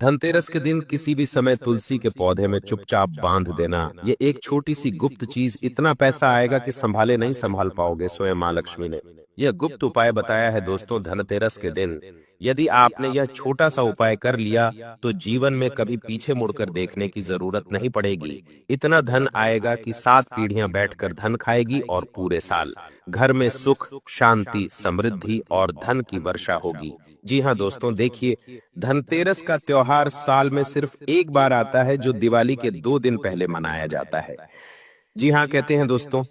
धनतेरस के दिन किसी भी समय तुलसी के पौधे में चुपचाप बांध देना, ये एक छोटी सी गुप्त चीज इतना पैसा आएगा कि संभाले नहीं संभाल पाओगे। स्वयं माँ लक्ष्मी ने यह गुप्त उपाय बताया है दोस्तों धनतेरस के दिन। यदि आपने यह छोटा सा उपाय कर लिया तो जीवन में कभी पीछे मुड़कर देखने की जरूरत नहीं पड़ेगी। इतना धन आएगा कि 7 पीढ़ियां बैठकर धन खाएगी और पूरे साल घर में सुख, शांति, समृद्धि और धन की वर्षा होगी। जी हाँ दोस्तों, देखिए धनतेरस का त्योहार साल में सिर्फ एक बार आता है, जो दिवाली के 2 दिन पहले मनाया जाता है। जी हाँ, कहते हैं दोस्तों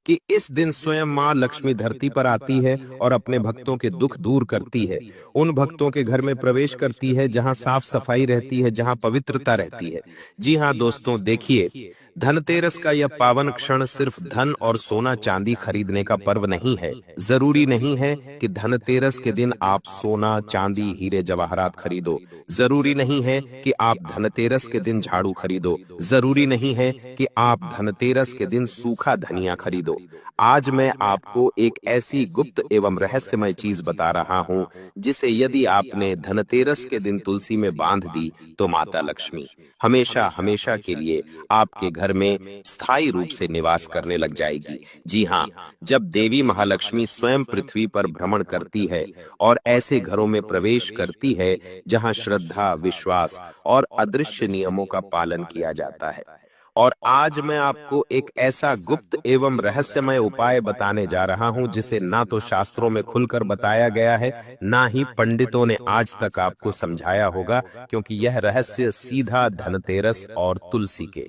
कि इस दिन स्वयं माँ लक्ष्मी धरती पर आती है और अपने भक्तों के दुख दूर करती है। उन भक्तों के घर में प्रवेश करती है जहाँ साफ सफाई रहती है, जहाँ पवित्रता रहती है। जी हाँ दोस्तों, देखिए धनतेरस का यह पावन क्षण सिर्फ धन और सोना चांदी खरीदने का पर्व नहीं है। जरूरी नहीं है कि धनतेरस के दिन आप सोना, चांदी, हीरे जवाहरात खरीदो। जरूरी नहीं है कि आप धनतेरस के दिन झाड़ू खरीदो। जरूरी नहीं है कि आप धनतेरस के दिन सूखा धनिया खरीदो। आज मैं आपको एक ऐसी गुप्त एवं रहस्यमय चीज बता रहा हूं, जिसे यदि आपने धनतेरस के दिन तुलसी में बांध दी तो माता लक्ष्मी हमेशा हमेशा के लिए आपके घर में स्थायी रूप से निवास करने लग जाएगी। जी हाँ, जब देवी महालक्ष्मी स्वयं पृथ्वी पर भ्रमण करती है और ऐसे घरों में प्रवेश करती है जहां श्रद्धा, विश्वास और अदृश्य नियमों का पालन किया जाता है। और आज मैं आपको एक ऐसा गुप्त एवं रहस्यमय उपाय बताने जा रहा हूं, जिसे ना तो शास्त्रों में खुलकर बताया गया है, ना ही पंडितों ने आज तक आपको समझाया होगा, क्योंकि यह रहस्य सीधा धनतेरस और तुलसी के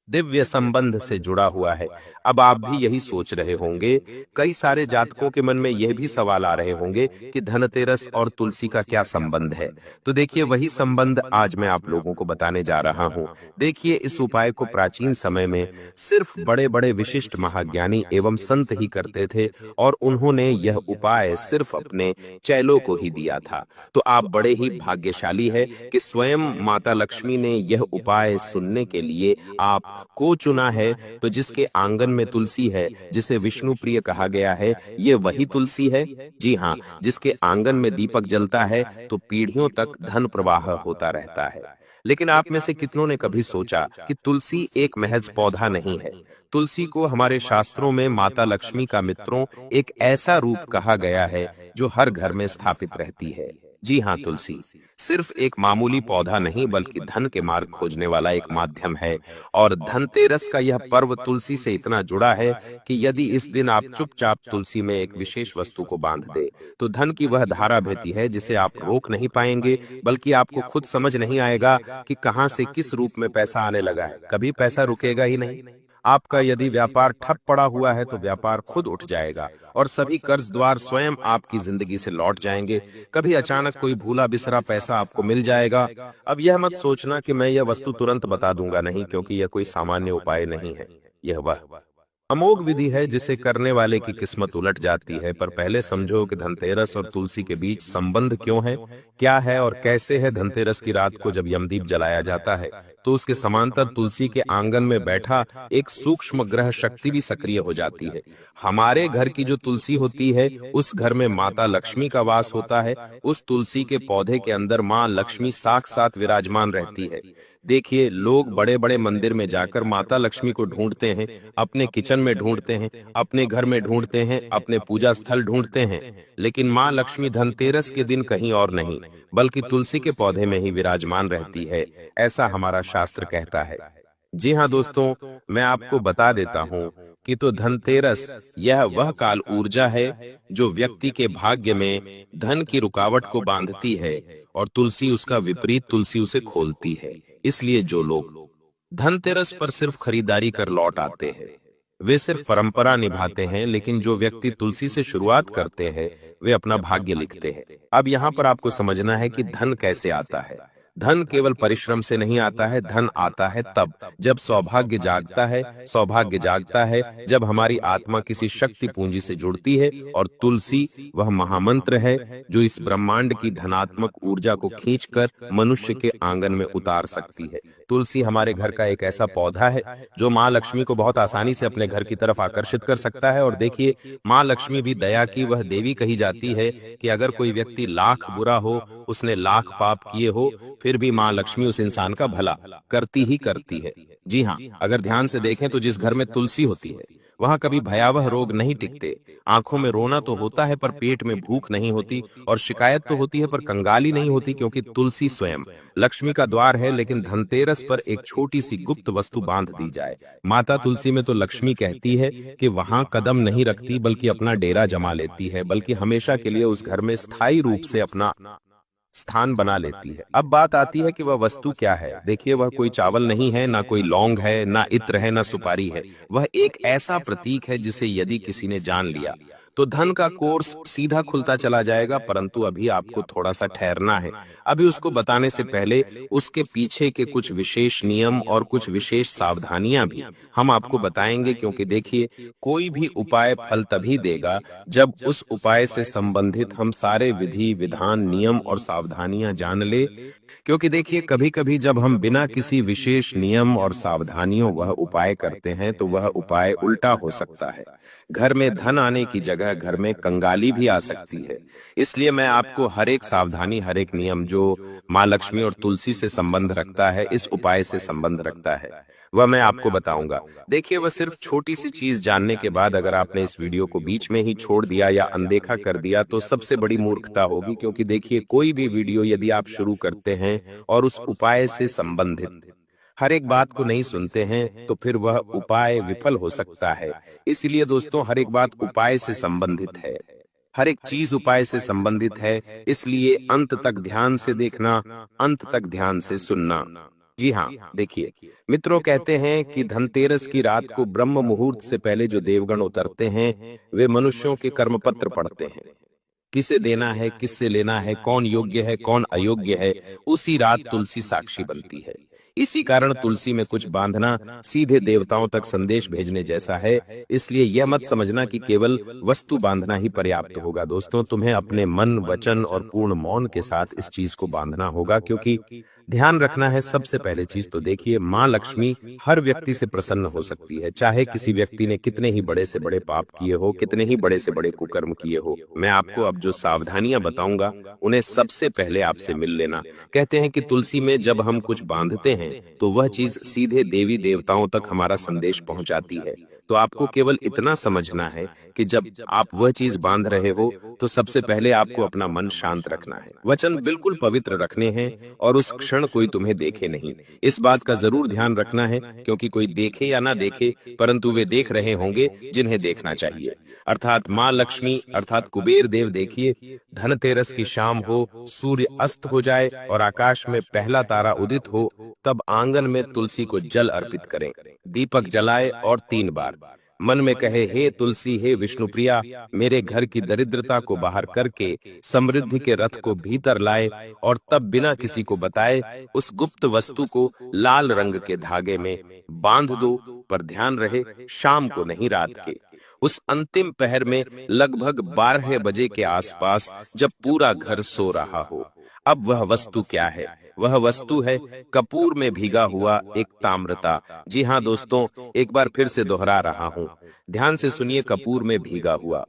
दिव्य संबंध से जुड़ा हुआ है। अब आप भी यही सोच रहे होंगे, कई सारे जातकों के मन में यह भी सवाल आ रहे होंगे कि धनतेरस और तुलसी का क्या संबंध है। तो देखिए, वही संबंध आज मैं आप लोगों को बताने जा रहा हूं। देखिए, इस उपाय को प्राचीन समय में सिर्फ बड़े बड़े विशिष्ट महाज्ञानी एवं संत ही करते थे, और उन्होंने यह उपाय सिर्फ अपने चेलों को ही दिया था। तो आप बड़े ही भाग्यशाली है कि स्वयं माता लक्ष्मी ने यह उपाय सुनने के लिए आप को चुना है। तो जिसके आंगन में तुलसी है, जिसे विष्णु प्रिय कहा गया है, ये वही तुलसी है। जी हाँ, जिसके आंगन में दीपक जलता है तो पीढ़ियों तक धन प्रवाह होता रहता है। लेकिन आप में से कितनों ने कभी सोचा कि तुलसी एक महज पौधा नहीं है। तुलसी को हमारे शास्त्रों में माता लक्ष्मी का मित्रों एक ऐसा रूप कहा गया है जो हर घर में स्थापित रहती है। जी हाँ, तुलसी सिर्फ एक मामूली पौधा नहीं, बल्कि धन के मार्ग खोजने वाला एक माध्यम है। और धनतेरस का यह पर्व तुलसी से इतना जुड़ा है कि यदि इस दिन आप चुपचाप तुलसी में एक विशेष वस्तु को बांध दे, तो धन की वह धारा बहती है जिसे आप रोक नहीं पाएंगे, बल्कि आपको खुद समझ नहीं आएगा कि कहां से किस रूप में पैसा आने लगा है। कभी पैसा रुकेगा ही नहीं। आपका यदि व्यापार ठप पड़ा हुआ है तो व्यापार खुद उठ जाएगा और सभी कर्ज द्वार स्वयं आपकी जिंदगी से लौट जाएंगे। कभी अचानक कोई भूला बिसरा पैसा आपको मिल जाएगा। अब यह मत सोचना कि मैं यह वस्तु तुरंत बता दूंगा, नहीं, क्योंकि यह कोई सामान्य उपाय नहीं है। यह वह अमोघ विधि है जिसे करने वाले की किस्मत उलट जाती है। पर पहले समझो कि धनतेरस और तुलसी के बीच संबंध क्यों है, क्या है और कैसे है। धनतेरस की रात को जब यमदीप जलाया जाता है तो उसके समांतर तुलसी के आंगन में बैठा एक सूक्ष्म ग्रह शक्ति भी सक्रिय हो जाती है। हमारे घर की जो तुलसी होती है, उस घर में माता लक्ष्मी का वास होता है। उस तुलसी के पौधे के अंदर माँ लक्ष्मी साक्षात विराजमान रहती है। देखिए, लोग बड़े बड़े मंदिर में जाकर माता लक्ष्मी को ढूंढते हैं, अपने किचन में ढूंढते हैं, अपने घर में ढूंढते हैं, अपने पूजा स्थल ढूंढते हैं, लेकिन माँ लक्ष्मी धनतेरस के दिन कहीं और नहीं, बल्कि तुलसी के पौधे में ही विराजमान रहती है। ऐसा हमारा शास्त्र कहता है। जी हाँ दोस्तों, मैं आपको बता देता हूँ कि तो धनतेरस यह वह काल ऊर्जा है जो व्यक्ति के भाग्य में धन की रुकावट को बांधती है, और तुलसी उसका विपरीत, तुलसी उसे खोलती है। इसलिए जो लोग धनतेरस पर सिर्फ खरीदारी कर लौट आते हैं, वे सिर्फ परंपरा निभाते हैं, लेकिन जो व्यक्ति तुलसी से शुरुआत करते हैं, वे अपना भाग्य लिखते हैं। अब यहाँ पर आपको समझना है कि धन कैसे आता है। धन केवल परिश्रम से नहीं आता है। धन आता है तब जब सौभाग्य जागता है। सौभाग्य जागता है जब हमारी आत्मा किसी शक्ति पूंजी से जुड़ती है, और तुलसी वह महामंत्र है जो इस ब्रह्मांड की धनात्मक ऊर्जा को खींचकर मनुष्य के आंगन में उतार सकती है। तुलसी हमारे घर का एक ऐसा पौधा है जो माँ लक्ष्मी को बहुत आसानी से अपने घर की तरफ आकर्षित कर सकता है। और देखिए, माँ लक्ष्मी भी दया की वह देवी कही जाती है कि अगर कोई व्यक्ति लाख बुरा हो, उसने लाख पाप किए हो, फिर भी माँ लक्ष्मी उस इंसान का भला करती ही करती है। जी हाँ, अगर ध्यान से देखें तो जिस घर में तुलसी होती है वहां कभी भयावह रोग नहीं टिकते। आंखों में रोना तो होता है पर पेट में भूख नहीं होती, और शिकायत तो होती है पर कंगाली नहीं होती, क्योंकि तुलसी स्वयं लक्ष्मी का द्वार है। लेकिन धनतेरस पर एक छोटी सी गुप्त वस्तु बांध दी जाए। माता तुलसी में तो लक्ष्मी कहती है कि वहां कदम नहीं रखती बल्कि अपना डेरा जमा लेती है, बल्कि हमेशा के लिए उस घर में स्थायी रूप से अपना स्थान बना लेती है। अब बात आती है कि वह वस्तु क्या है। देखिए, वह कोई चावल नहीं है, ना कोई लौंग है, ना इत्र है, ना सुपारी है। वह एक ऐसा प्रतीक है जिसे यदि किसी ने जान लिया तो धन का कोर्स सीधा खुलता चला जाएगा। परंतु अभी आपको थोड़ा सा ठहरना है। अभी उसको बताने से पहले उसके पीछे के कुछ विशेष नियम और कुछ विशेष सावधानियां भी हम आपको बताएंगे, क्योंकि देखिए, कोई भी उपाय फल तभी देगा जब उस उपाय से संबंधित हम सारे विधि विधान नियम और सावधानियां जान ले। क्योंकि देखिए, कभी कभी जब हम बिना किसी विशेष नियम और सावधानियों वह उपाय करते हैं तो वह उपाय उल्टा हो सकता है। घर में धन आने की जगह घर में कंगाली भी आ सकती है। इसलिए मैं आपको हर एक सावधानी, हर एक नियम जो माँ लक्ष्मी और तुलसी से संबंध रखता है, इस उपाय से संबंध रखता है, वह मैं आपको बताऊंगा। देखिए, वह सिर्फ छोटी सी चीज जानने के बाद अगर आपने इस वीडियो को बीच में ही छोड़ दिया या अनदेखा कर दिया तो सबसे बड़ी मूर्खता होगी। क्योंकि देखिए, कोई भी वीडियो यदि आप शुरू करते हैं और उस उपाय से संबंधित हर एक बात को नहीं सुनते हैं तो फिर वह उपाय विफल हो सकता है। इसलिए दोस्तों, हर एक बात उपाय से संबंधित है, हर एक चीज उपाय से संबंधित है। इसलिए अंत तक ध्यान से देखना, अंत तक ध्यान से सुनना। जी हाँ, देखिए मित्रों, कहते हैं कि धनतेरस की रात को ब्रह्म मुहूर्त से पहले जो देवगण उतरते हैं वे मनुष्यों के कर्मपत्र पढ़ते हैं। किसे देना है, किससे लेना है, कौन योग्य है, कौन अयोग्य है, उसी रात तुलसी साक्षी बनती है। इसी कारण तुलसी में कुछ बांधना सीधे देवताओं तक संदेश भेजने जैसा है। इसलिए यह मत समझना कि केवल वस्तु बांधना ही पर्याप्त होगा। दोस्तों, तुम्हें अपने मन, वचन और पूर्ण मौन के साथ इस चीज को बांधना होगा, क्योंकि ध्यान रखना है सबसे पहले चीज तो देखिए, माँ लक्ष्मी हर व्यक्ति से प्रसन्न हो सकती है, चाहे किसी व्यक्ति ने कितने ही बड़े से बड़े पाप किए हो, कितने ही बड़े से बड़े कुकर्म किए हो। मैं आपको अब जो सावधानियां बताऊंगा उन्हें सबसे पहले आपसे मिल लेना। कहते हैं कि तुलसी में जब हम कुछ बांधते हैं तो वह चीज सीधे देवी देवताओं तक हमारा संदेश पहुंचाती है। तो आपको केवल इतना समझना है कि जब आप वह चीज बांध रहे हो तो सबसे पहले आपको अपना मन शांत रखना है, वचन बिल्कुल पवित्र रखने हैं, और उस क्षण कोई तुम्हें देखे नहीं। इस बात का जरूर ध्यान रखना है, क्योंकि कोई देखे या ना देखे परंतु वे देख रहे होंगे जिन्हें देखना चाहिए, अर्थात माँ लक्ष्मी अर्थात कुबेर देव। देखिए, धनतेरस की शाम हो, सूर्य अस्त हो जाए और आकाश में पहला तारा उदित हो, तब आंगन में तुलसी को जल अर्पित करें। दीपक जलाए और 3 बार मन में कहे, हे तुलसी, हे विष्णुप्रिया, मेरे घर की दरिद्रता को बाहर करके समृद्धि के रथ को भीतर लाए। और तब बिना किसी को बताए उस गुप्त वस्तु को लाल रंग के धागे में बांध दो। पर ध्यान रहे, शाम को नहीं, रात के उस अंतिम पहर में लगभग 12 बजे के आसपास, जब पूरा घर सो रहा हो। अब वह वस्तु क्या है? वह वस्तु है कपूर में भीगा हुआ एक ताम्रता। जी हाँ दोस्तों, एक बार फिर से दोहरा रहा हूँ, ध्यान से सुनिए। कपूर में भीगा हुआ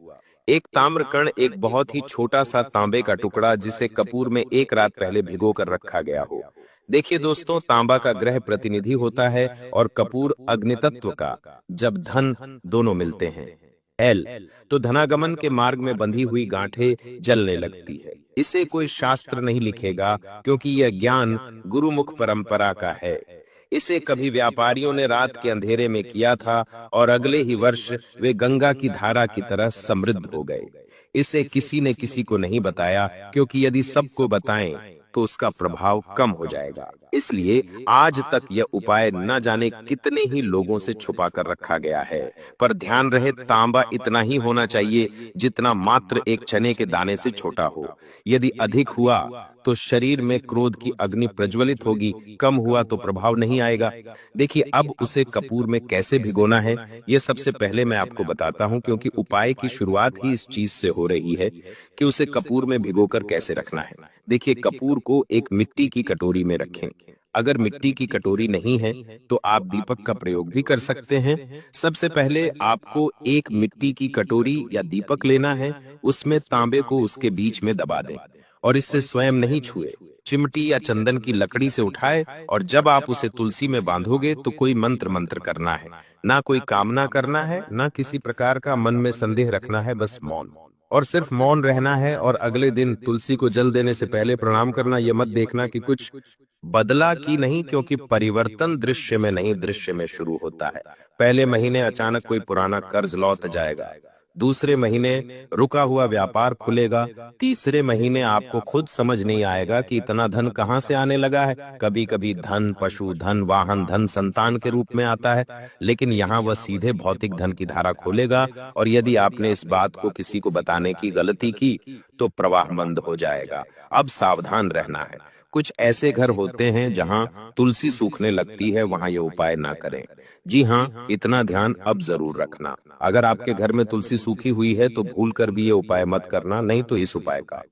एक ताम्रकण, एक बहुत ही छोटा सा तांबे का टुकड़ा जिसे कपूर में एक रात पहले भिगो कर रखा गया हो। देखिए दोस्तों, तांबा का ग्रह प्रतिनिधि होता है और कपूर अग्नि तत्व का। जब धन दोनों मिलते हैं एल, तो धनागमन के मार्ग में बंधी हुई गांठें जलने लगती है। इसे कोई शास्त्र नहीं लिखेगा, क्योंकि यह ज्ञान गुरुमुख परंपरा का है। इसे कभी व्यापारियों ने रात के अंधेरे में किया था और अगले ही वर्ष वे गंगा की धारा की तरह समृद्ध हो गए। इसे किसी ने किसी को नहीं बताया, क्योंकि यदि सबको बताएं तो उसका प्रभाव कम हो जाएगा। इसलिए आज तक यह उपाय न जाने कितने ही लोगों से छुपा कर रखा गया है। पर ध्यान रहे, तांबा इतना ही होना चाहिए जितना मात्र एक चने के दाने से छोटा हो। यदि अधिक हुआ तो शरीर में क्रोध की अग्नि प्रज्वलित होगी, कम हुआ तो प्रभाव नहीं आएगा। देखिए, अब उसे कपूर में कैसे भिगोना है यह सबसे पहले मैं आपको बताता हूं, क्योंकि उपाय की शुरुआत ही इस चीज से हो रही है कि उसे कपूर में भिगोकर कैसे रखना है। देखिए, कपूर को एक मिट्टी की कटोरी में रखें। अगर मिट्टी की कटोरी नहीं है तो आप दीपक का प्रयोग भी कर सकते हैं। सबसे पहले आपको एक मिट्टी की कटोरी या दीपक लेना है, उसमें तांबे को उसके बीच में दबा दें और इससे स्वयं नहीं छुए, चिमटी या चंदन की लकड़ी से उठाए और जब आप उसे तुलसी में बांधोगे तो कोई मंत्र मंत्र करना है, ना कोई कामना करना है, ना किसी प्रकार का मन में संदेह रखना है, बस मौन और सिर्फ मौन रहना है। और अगले दिन तुलसी को जल देने से पहले प्रणाम करना। यह मत देखना कि कुछ बदला की नहीं, क्योंकि परिवर्तन दृश्य में नहीं, दृश्य में शुरू होता है। पहले महीने अचानक कोई पुराना कर्ज लौट जाएगा, दूसरे महीने रुका हुआ व्यापार खुलेगा, तीसरे महीने आपको खुद समझ नहीं आएगा कि इतना धन कहां से आने लगा है। कभी कभी धन पशु धन वाहन धन संतान के रूप में आता है, लेकिन यहाँ वह सीधे भौतिक धन की धारा खोलेगा। और यदि आपने इस बात को किसी को बताने की गलती की तो प्रवाह बंद हो जाएगा। अब सावधान रहना है। कुछ ऐसे घर होते हैं जहां तुलसी सूखने लगती है, वहां ये उपाय ना करें। जी हाँ, इतना ध्यान अब जरूर रखना। अगर आपके घर में तुलसी सूखी हुई है तो भूल कर भी ये उपाय मत करना, नहीं तो इस उपाय का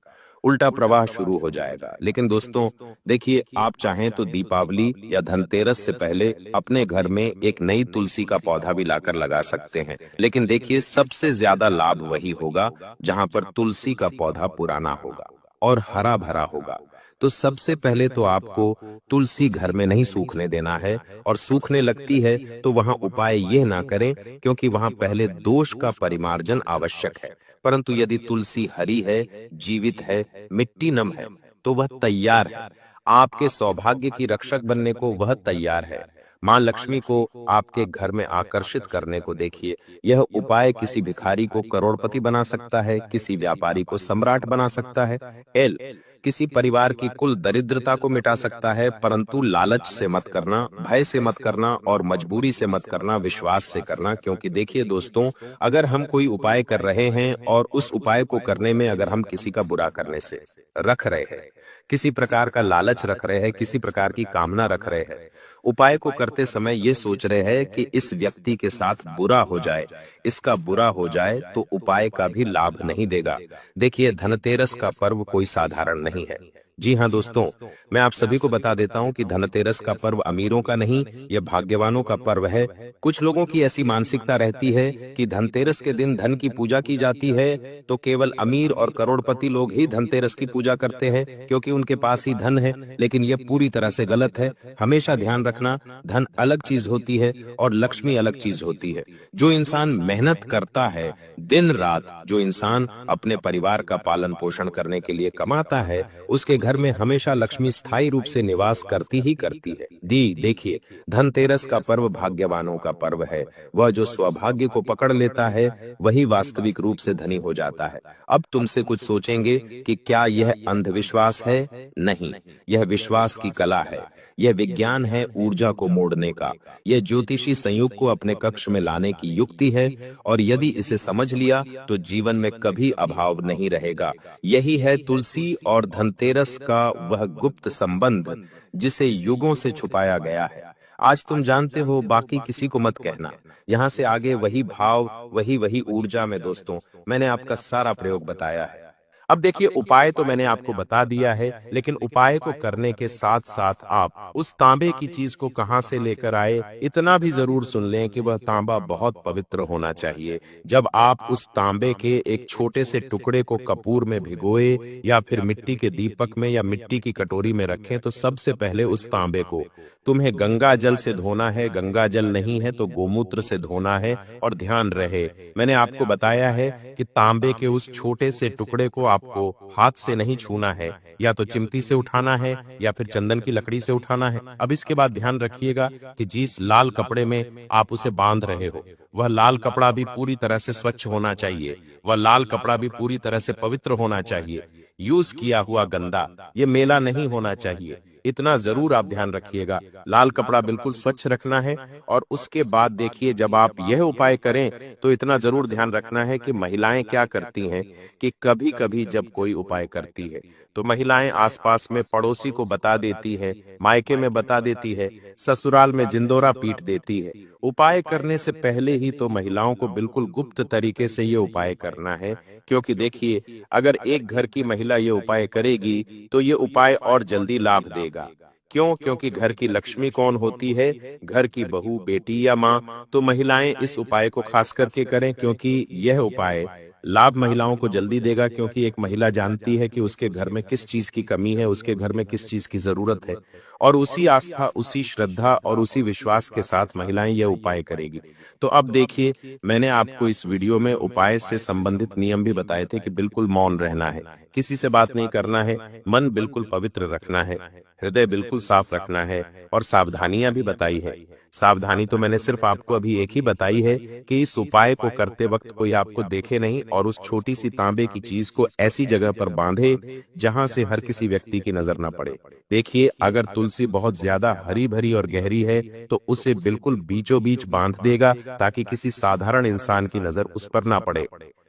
उल्टा प्रवाह शुरू हो जाएगा। लेकिन दोस्तों देखिए, आप चाहें तो दीपावली या धनतेरस से पहले अपने घर में एक नई तुलसी का पौधा भी लाकर लगा सकते हैं। लेकिन देखिए, सबसे ज्यादा लाभ वही होगा जहां पर तुलसी का पौधा पुराना होगा और हरा भरा होगा। तो सबसे पहले तो आपको तुलसी घर में नहीं सूखने देना है, और सूखने लगती है तो वहां उपाय यह ना करें, क्योंकि वहां पहले दोष का परिमार्जन आवश्यक है। परंतु यदि तुलसी हरी है, जीवित है, मिट्टी नम है, तो वह तैयार है। आपके सौभाग्य की रक्षक बनने को वह तैयार है। मां लक्ष्मी को आपके घर में आकर्षित करने को देखिए। यह उपाय किसी भिखारी को करोड़पति बना सकता है, किसी व्यापारी को सम्राट बना सकता है। एल किसी परिवार की कुल दरिद्रता को मिटा सकता है। परंतु लालच से मत करना, भय से मत करना और मजबूरी से मत करना, विश्वास से करना। क्योंकि देखिए दोस्तों, अगर हम कोई उपाय कर रहे हैं और उस उपाय को करने में अगर हम किसी का बुरा करने से रख रहे हैं, किसी प्रकार का लालच रख रहे हैं, किसी प्रकार की कामना रख रहे हैं, उपाय को करते समय ये सोच रहे हैं कि इस व्यक्ति के साथ बुरा हो जाए, इसका बुरा हो जाए, तो उपाय का भी लाभ नहीं देगा। देखिए, धनतेरस का पर्व कोई साधारण नहीं है। जी हाँ दोस्तों, मैं आप सभी को बता देता हूँ कि धनतेरस का पर्व अमीरों का नहीं, यह भाग्यवानों का पर्व है। कुछ लोगों की ऐसी मानसिकता रहती है कि धनतेरस के दिन धन की पूजा की जाती है तो केवल अमीर और करोड़पति लोग ही धनतेरस की पूजा करते हैं, क्योंकि उनके पास ही धन है। लेकिन यह पूरी तरह से गलत है। हमेशा ध्यान रखना, धन अलग चीज होती है और लक्ष्मी अलग चीज होती है। जो इंसान मेहनत करता है दिन रात, जो इंसान अपने परिवार का पालन पोषण करने के लिए कमाता है, उसके घर में हमेशा लक्ष्मी स्थायी रूप से निवास करती ही करती है। देखिए, धनतेरस का पर्व भाग्यवानों का पर्व है। वह जो सौभाग्य को पकड़ लेता है वही वास्तविक रूप से धनी हो जाता है। अब तुमसे कुछ सोचेंगे कि क्या यह अंधविश्वास है? नहीं, यह विश्वास की कला है। यह विज्ञान है ऊर्जा को मोड़ने का। यह ज्योतिषी संयोग को अपने कक्ष में लाने की युक्ति है, और यदि इसे समझ लिया तो जीवन में कभी अभाव नहीं रहेगा। यही है तुलसी और धनतेरस का वह गुप्त संबंध जिसे युगों से छुपाया गया है। आज तुम जानते हो, बाकी किसी को मत कहना। यहाँ से आगे वही भाव, वही ऊर्जा में दोस्तों मैंने आपका सारा प्रयोग बताया है। अब देखिए, उपाय तो मैंने आपको बता दिया है, लेकिन उपाय को करने के साथ साथ आप उस तांबे की चीज को कहां से लेकर आए, इतना भी जरूर सुन लें कि वह तांबा बहुत पवित्र होना चाहिए। जब आप उस तांबे के एक छोटे से टुकड़े को कपूर में भिगोए या फिर मिट्टी के दीपक में या मिट्टी की कटोरी में रखें, तो सबसे पहले उस तांबे को तुम्हें गंगा जल से धोना है। गंगा जल नहीं है तो गोमूत्र से धोना है। और ध्यान रहे, मैंने आपको बताया है कि तांबे के उस छोटे से टुकड़े को आपको हाथ से नहीं छूना है, या तो चिमटी से उठाना है या फिर चंदन की लकड़ी से उठाना है। अब इसके बाद ध्यान रखिएगा कि जिस लाल कपड़े में आप उसे बांध रहे हो, वह लाल कपड़ा भी पूरी तरह से स्वच्छ होना चाहिए। वह लाल कपड़ा भी पूरी तरह से पवित्र होना चाहिए। यूज किया हुआ गंदा, ये मेला नहीं होना चाहिए। इतना जरूर आप ध्यान रखिएगा। लाल कपड़ा बिल्कुल स्वच्छ रखना है। और उसके बाद देखिए, जब आप यह उपाय करें तो इतना जरूर ध्यान रखना है कि महिलाएं क्या करती हैं कि कभी कभी जब कोई उपाय करती है तो महिलाएं आसपास में पड़ोसी को बता देती है, मायके में बता देती है, ससुराल में जिंदोरा पीट देती है। उपाय करने से पहले ही तो महिलाओं को बिल्कुल गुप्त तरीके से ये उपाय करना है। क्योंकि देखिए, अगर एक घर की महिला ये उपाय करेगी तो ये उपाय और जल्दी लाभ देगा। क्यों? क्योंकि घर की लक्ष्मी कौन होती है? घर की बहू, बेटी या माँ। तो महिलाएं इस उपाय को खास करके करें, क्योंकि यह उपाय लाभ महिलाओं को जल्दी देगा, क्योंकि एक महिला जानती है कि उसके घर में किस चीज की कमी है, उसके घर में किस चीज की जरूरत है, और उसी आस्था, उसी श्रद्धा और उसी विश्वास के साथ महिलाएं यह उपाय करेगी। तो अब देखिए, मैंने आपको इस वीडियो में उपाय से संबंधित नियम भी बताए थे कि बिल्कुल मौन रहना है, किसी से बात नहीं करना है, मन बिल्कुल पवित्र रखना है, हृदय बिल्कुल साफ रखना है, और सावधानियां भी बताई है। सावधानी तो मैंने सिर्फ आपको अभी एक ही बताई है कि इस उपाय को करते वक्त कोई आपको देखे नहीं, और उस छोटी सी तांबे की चीज को ऐसी जगह पर बांधे जहां से हर किसी व्यक्ति की नजर न पड़े। देखिए, अगर तुलसी बहुत ज्यादा हरी भरी और गहरी है तो उसे बिल्कुल बीचों बीच बांध देगा, ताकि किसी साधारण इंसान की नजर उस पर ना पड़े।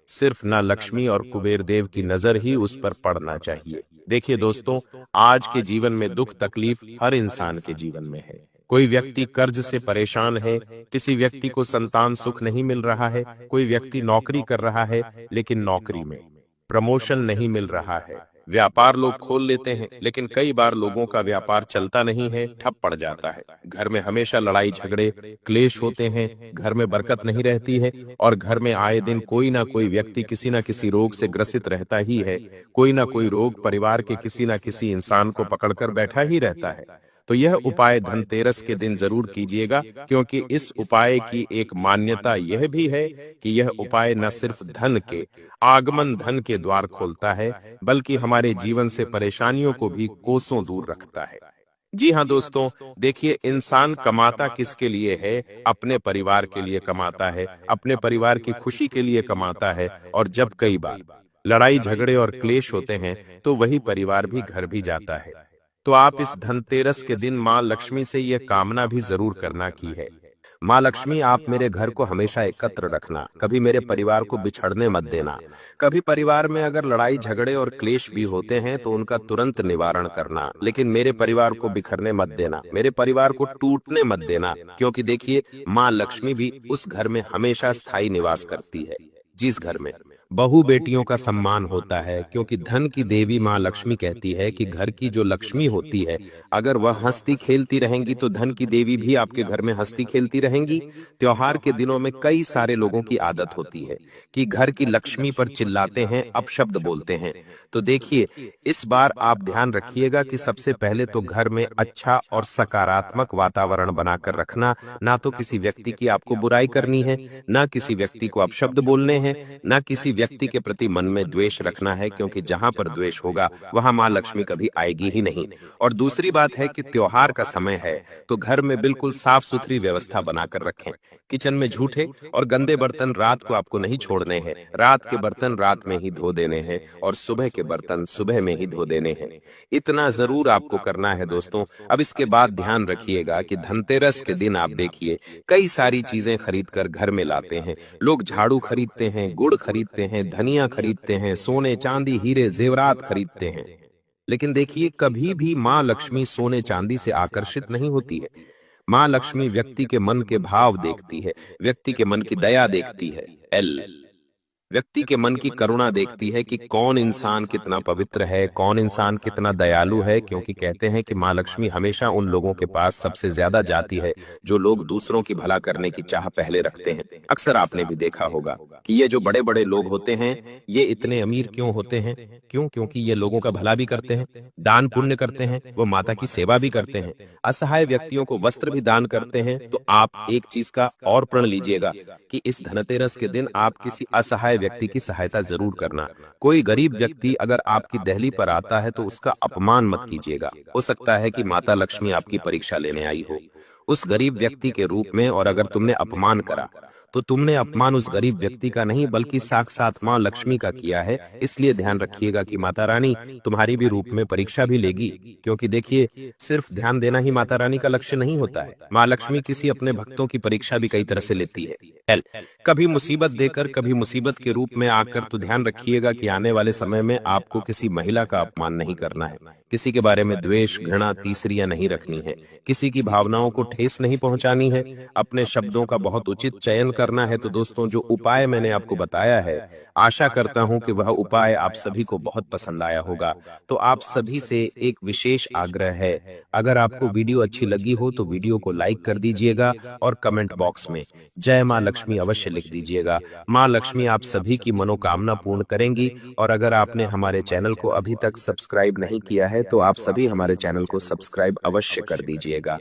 सिर्फ ना लक्ष्मी और कुबेर देव की नजर ही उस पर पड़ना चाहिए। देखिए दोस्तों, आज के जीवन में दुख तकलीफ हर इंसान के जीवन में है। कोई व्यक्ति कर्ज से परेशान है, किसी व्यक्ति को संतान सुख नहीं मिल रहा है, कोई व्यक्ति नौकरी कर रहा है लेकिन नौकरी में प्रमोशन नहीं मिल रहा है, व्यापार लोग खोल लेते हैं लेकिन कई बार लोगों का व्यापार चलता नहीं है, ठप पड़ जाता है। घर में हमेशा लड़ाई झगड़े क्लेश होते हैं, घर में बरकत नहीं रहती है, और घर में आए दिन कोई ना कोई व्यक्ति किसी ना किसी रोग से ग्रसित रहता ही है। कोई ना कोई रोग परिवार के किसी ना किसी इंसान को पकड़कर बैठा ही रहता है। तो यह उपाय धनतेरस के दिन जरूर कीजिएगा, क्योंकि इस उपाय की एक मान्यता यह भी है कि यह उपाय न सिर्फ धन के आगमन, धन के द्वार खोलता है, बल्कि हमारे जीवन से परेशानियों को भी कोसों दूर रखता है। जी हाँ दोस्तों, देखिए, इंसान कमाता किसके लिए है? अपने परिवार के लिए कमाता है, अपने परिवार की खुशी के लिए कमाता है, और जब कई बार लड़ाई झगड़े और क्लेश होते हैं तो वही परिवार भी घर भी जाता है। तो आप इस धनतेरस के दिन माँ लक्ष्मी से यह कामना भी जरूर करना की है, माँ लक्ष्मी, आप मेरे घर को हमेशा एकत्र रखना, कभी मेरे परिवार को बिछड़ने मत देना। कभी परिवार में अगर लड़ाई झगड़े और क्लेश भी होते हैं तो उनका तुरंत निवारण करना, लेकिन मेरे परिवार को बिखरने मत देना, मेरे परिवार को टूटने मत देना, क्योंकि देखिए, माँ लक्ष्मी भी उस घर में हमेशा स्थायी निवास करती है जिस घर में बहू बेटियों का सम्मान होता है, क्योंकि धन की देवी माँ लक्ष्मी कहती है कि घर की जो लक्ष्मी होती है, अगर वह हंसती खेलती रहेंगी तो धन की देवी भी आपके घर में हंसती खेलती रहेंगी। त्योहार के दिनों में कई सारे लोगों की आदत होती है कि घर की लक्ष्मी पर चिल्लाते हैं, अपशब्द बोलते हैं। तो देखिए, इस बार आप ध्यान रखिएगा कि सबसे पहले तो घर में अच्छा और सकारात्मक वातावरण बनाकर रखना, ना तो किसी व्यक्ति की आपको बुराई करनी है, ना किसी व्यक्ति को अपशब्द बोलने हैं, ना किसी व्यक्ति के प्रति मन में द्वेष रखना है, क्योंकि जहां पर द्वेष होगा वहां मां लक्ष्मी कभी आएगी ही नहीं। और दूसरी बात है कि त्योहार का समय है तो घर में बिल्कुल साफ सुथरी व्यवस्था बनाकर रखें। किचन में झूठे और गंदे बर्तन रात को आपको नहीं छोड़ने हैं, रात के बर्तन रात में ही धो देने हैं, और सुबह के बर्तन सुबह में ही धो देने हैं। इतना जरूर आपको करना है दोस्तों। अब इसके बाद ध्यान रखिएगा कि धनतेरस के दिन आप देखिए, कई सारी चीजें खरीद कर घर में लाते हैं। लोग झाड़ू खरीदते हैं, गुड़ खरीदते हैं, धनिया खरीदते हैं, सोने चांदी हीरे जेवरात खरीदते हैं। लेकिन देखिए, कभी भी माँ लक्ष्मी सोने चांदी से आकर्षित नहीं होती है। माँ लक्ष्मी व्यक्ति के मन के भाव देखती है, व्यक्ति के मन की दया देखती है। व्यक्ति के मन की करुणा देखती है कि कौन इंसान कितना पवित्र है, कौन इंसान कितना दयालु है, क्योंकि कहते हैं कि माँ लक्ष्मी हमेशा उन लोगों के पास सबसे ज्यादा जाती है जो लोग दूसरों की भला करने की चाह पहले रखते हैं। अक्सर आपने भी देखा होगा कि ये जो बड़े बड़े लोग होते हैं, ये इतने अमीर क्यों होते हैं? क्योंकि ये लोगों का भला भी करते हैं, दान पुण्य करते हैं, वो माता की सेवा भी करते हैं, असहाय व्यक्तियों को वस्त्र भी दान करते हैं। तो आप एक चीज का और प्रण लीजिएगा कि इस धनतेरस के दिन आप किसी असहाय व्यक्ति की सहायता जरूर करना। कोई गरीब व्यक्ति अगर आपकी दहली पर आता है तो उसका अपमान मत कीजिएगा। हो सकता है कि माता लक्ष्मी आपकी परीक्षा लेने आई हो उस गरीब व्यक्ति के रूप में, और अगर तुमने अपमान करा तो तुमने अपमान उस गरीब व्यक्ति का नहीं बल्कि साक्षात माँ लक्ष्मी का किया है। इसलिए ध्यान रखिएगा कि माता रानी तुम्हारी भी रूप में परीक्षा भी लेगी, क्योंकि देखिए, सिर्फ ध्यान देना ही माता रानी का लक्ष्य नहीं होता है। माँ लक्ष्मी किसी अपने भक्तों की परीक्षा भी कई तरह से लेती है, कभी मुसीबत देकर, कभी मुसीबत के रूप में आकर। तो ध्यान रखिएगा कि आने वाले समय में आपको किसी महिला का अपमान नहीं करना है, किसी के बारे में द्वेष घृणा तीसरियां नहीं रखनी है, किसी की भावनाओं को ठेस नहीं पहुंचानी है, अपने शब्दों का बहुत उचित चयन करना है। तो दोस्तों, जो उपाय मैंने आपको बताया है, आशा करता हूं कि वह उपाय आप सभी को बहुत पसंद आया होगा। तो आप सभी से एक विशेष आग्रह है, अगर आपको वीडियो अच्छी लगी हो तो वीडियो को लाइक कर दीजिएगा और कमेंट बॉक्स में जय मां लक्ष्मी लक्ष्मी अवश्य लिख दीजिएगा। माँ लक्ष्मी आप सभी की मनोकामना पूर्ण करेंगी। और अगर आपने हमारे चैनल को अभी तक सब्सक्राइब नहीं किया है तो आप सभी हमारे चैनल को सब्सक्राइब अवश्य कर दीजिएगा।